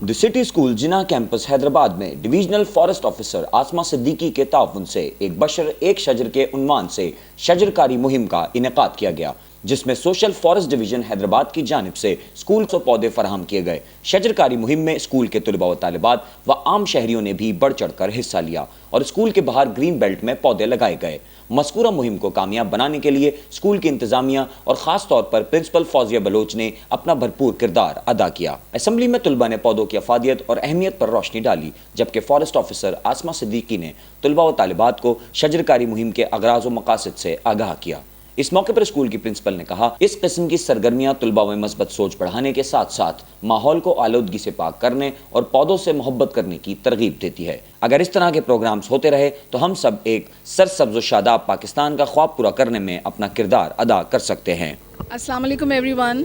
دی city school جناح campus Hyderabad میں divisional forest officer آسما صدیقی کے تعاون سے ایک بشر ایک شجر کے عنوان سے شجر کاری مہم کا انعقاد کیا گیا، جس میں سوشل فارسٹ ڈویژن حیدرآباد کی جانب سے اسکول کو پودے فراہم کیے گئے۔ شجر کاری مہم میں اسکول کے طلباء و طالبات و عام شہریوں نے بھی بڑھ چڑھ کر حصہ لیا اور اسکول کے باہر گرین بیلٹ میں پودے لگائے گئے۔ مذکورہ مہم کو کامیاب بنانے کے لیے اسکول کی انتظامیہ اور خاص طور پر پرنسپل فوزیہ بلوچ نے اپنا بھرپور کردار ادا کیا۔ اسمبلی میں طلباء نے پودوں کی افادیت اور اہمیت پر روشنی ڈالی، جبکہ فارسٹ آفیسر آسما صدیقی نے طلباء و طالبات کو شجر کاری مہم کے اغراض و مقاصد سے آگاہ کیا۔ اس موقع پر اسکول کی پرنسپل نے کہا، اس قسم کی سرگرمیاں طلباء میں مثبت سوچ بڑھانے کے ساتھ ساتھ ماحول کو آلودگی سے پاک کرنے اور پودوں سے محبت کرنے کی ترغیب دیتی ہے۔ اگر اس طرح کے پروگرامز ہوتے رہے تو ہم سب ایک سرسبز و شاداب پاکستان کا خواب پورا کرنے میں اپنا کردار ادا کر سکتے ہیں۔ السلام علیکم everyone.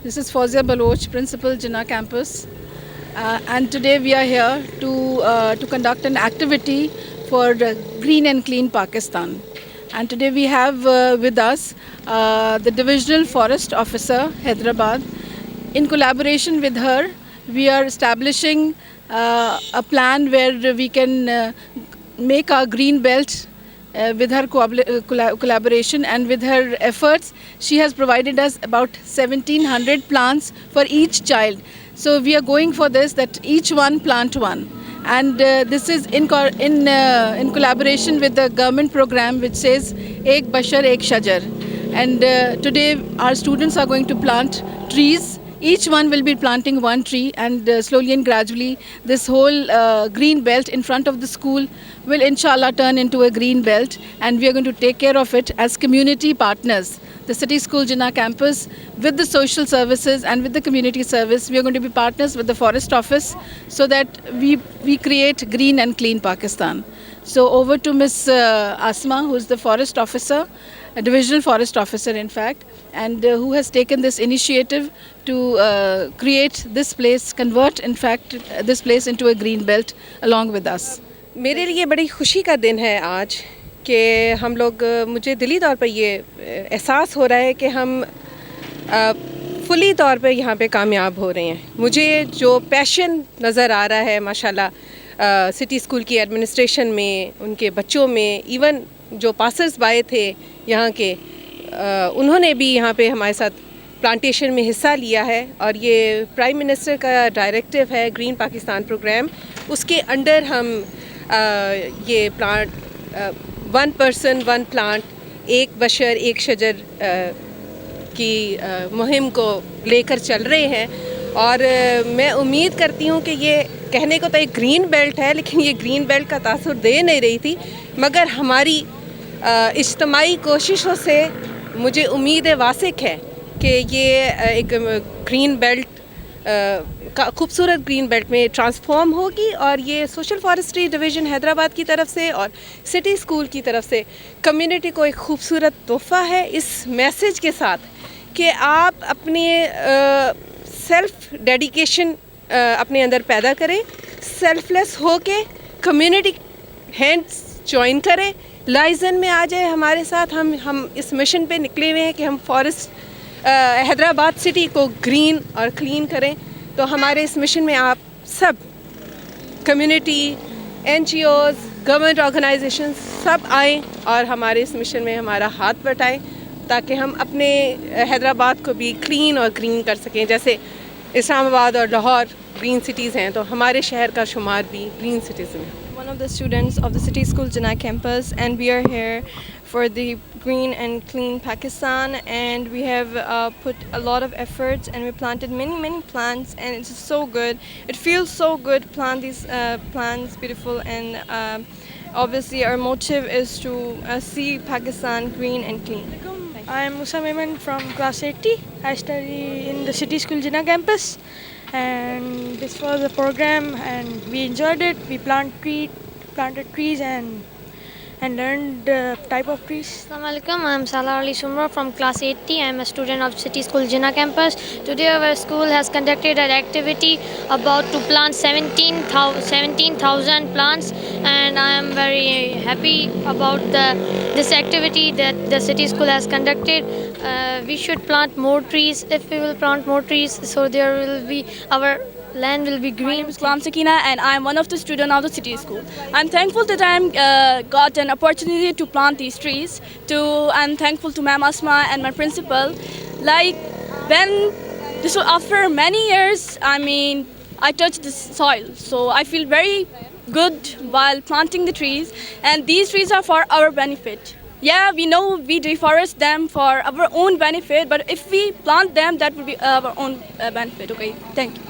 This is Fawzia Baloch, Principal Jinnah Campus, and today we are here to conduct an activity for Green and Clean Pakistan. And today we have with us the Divisional Forest Officer, Hyderabad. In collaboration with her, we are establishing a plan where we can make our green belt with her collaboration and with her efforts. She has provided us about 1700 plants for each child. So we are going for this, that each one plant one. And this is in collaboration with the government program which says Ek Bashar Ek Shajar. And today our students are going to plant trees. Each one will be planting one tree, and slowly and gradually this whole green belt in front of the school will inshallah turn into a green belt, and we are going to take care of it as community partners. The City School Jinnah Campus, with the social services and with the community service, we are going to be partners with the Forest Office so that we create green and clean Pakistan. So over to Miss Asma, who is the Forest Officer, a Divisional Forest Officer in fact, and who has taken this initiative to create this place, convert in fact this place into a green belt along with us. میرے لیے بڑی خوشی کا دن ہے آج کہ ہم لوگ، مجھے دلی طور پر یہ احساس ہو رہا ہے کہ ہم فلی طور پہ یہاں پہ کامیاب ہو رہے ہیں۔ مجھے جو پیشن نظر آ رہا ہے ماشاءاللہ سٹی اسکول کی ایڈمنسٹریشن میں، ان کے بچوں میں، ایون جو پاسرز بائے تھے یہاں کے، انہوں نے بھی یہاں پہ ہمارے ساتھ پلانٹیشن میں حصہ لیا ہے، اور یہ پرائم منسٹر کا ڈائریکٹیو ہے گرین پاکستان پروگرام، اس کے انڈر ہم یہ پلانٹ 1 person 1 پلانٹ ایک بشر ایک شجر کی مہم کو لے کر چل رہے ہیں۔ اور میں امید کرتی ہوں کہ یہ کہنے کو تو ایک گرین بیلٹ ہے، لیکن یہ گرین بیلٹ کا تاثر دے نہیں رہی تھی، مگر ہماری اجتماعی کوششوں سے مجھے امید واثق ہے کہ یہ ایک گرین بیلٹ خوبصورت گرین بیلٹ میں ٹرانسفارم ہوگی، اور یہ سوشل فارسٹری ڈویژن حیدرآباد کی طرف سے اور سٹی اسکول کی طرف سے کمیونٹی کو ایک خوبصورت تحفہ ہے، اس میسج کے ساتھ کہ آپ اپنے سیلف ڈیڈیکیشن اپنے اندر پیدا کریں، سیلف لیس ہو کے کمیونٹی ہینڈز جوائن کریں، لائزن میں آ جائے ہمارے ساتھ۔ ہم اس مشن پہ نکلے ہوئے ہیں کہ ہم فارسٹ حیدرآباد سٹی کو گرین اور کلین کریں، تو ہمارے اس مشن میں آپ سب کمیونٹی، NGOs، گورنمنٹ آرگنائزیشن سب آئیں اور ہمارے اس مشن میں ہمارا ہاتھ بٹائیں، تاکہ ہم اپنے حیدرآباد کو بھی کلین اور گرین کر سکیں۔ جیسے اسلام آباد اور لاہور گرین سٹیز ہیں، تو ہمارے شہر کا شمار بھی گرین سٹیز میں۔ One of the students of the City School Jinnah Campus, and we are here for the Green and Clean Pakistan, and we have put a lot of efforts, and we planted many plants, and it's so good. It feels so good to plant these plants, beautiful, and obviously our motive is to see Pakistan green and clean. I am Musa Mehman from class 80. I study in the City School Jinnah Campus, and this was a program and we enjoyed it. We planted trees and learned type of trees. Assalamu alaikum. I am Salah Ali Sumra from class 80. I am a student of City School Jinnah Campus. Today our school has conducted an activity about to plant 17,000 plants, and I am very happy about this activity that the City School has conducted. We should plant more trees. If we will plant more trees, so there will be our land will be My green. name is Kalam Sakina and I'm one of the students of the city school. I'm thankful that I'm got an opportunity to plant these trees. I'm thankful to Ma'am Asma and my principal. Like when this was after many years, I touched this soil, so I feel very good while planting the trees, and these trees are for our benefit. Yeah, we know we deforest them for our own benefit, but if we plant them, that will be our own benefit. Okay, thank you.